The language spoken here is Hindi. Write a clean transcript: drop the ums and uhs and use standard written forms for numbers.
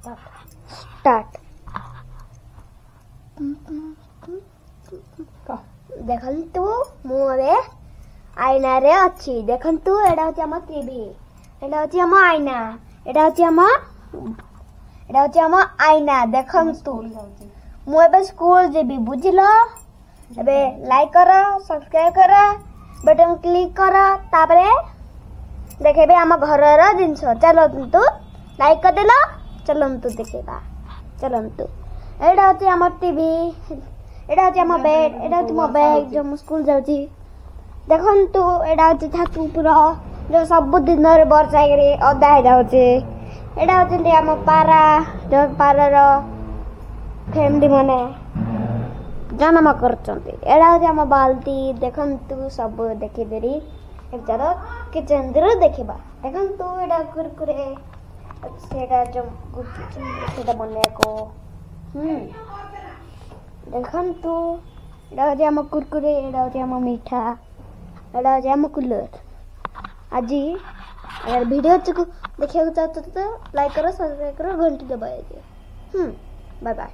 स्टार्ट देखंतु मु ए आईना रे अछि देखंतु एडा होची हम टीवी एडा होची हम आईना एडा होची हम आईना देखंतु मु एबे स्कूल जेबी बुझिलो एबे लाइक करो सब्सक्राइब करो बटन क्लिक करो तापरे देखेबे हम घरर जिंस चलंतु लाइक कर देलो चलंतु देखेबा चलंतु एडा होची हम टीवी एडा होची हम बेड एडा होची मो बैग जो मु स्कूल जाउची देखंतु एडा होची छातु पूरा जो सब दिन रे बरसा करे अदा हे जाउची एडा होची हम पारा जो पारार फैमिली माने जन्म करचंती एडा होची हम बाल्टी देखंतु सब देखि देरी चलो किचन रे देखिबा देखंतु एडा कुरकुरे सेडा जो सेडा बने को देखंतु एडा होची हम कुरकुरे एडा होची हम मीठा एडा होची हम कूलर आजी अगर वीडियो देखिया चाहते तो लाइक करो सब्सक्राइब करो घंटी दबाइए बाय बाय।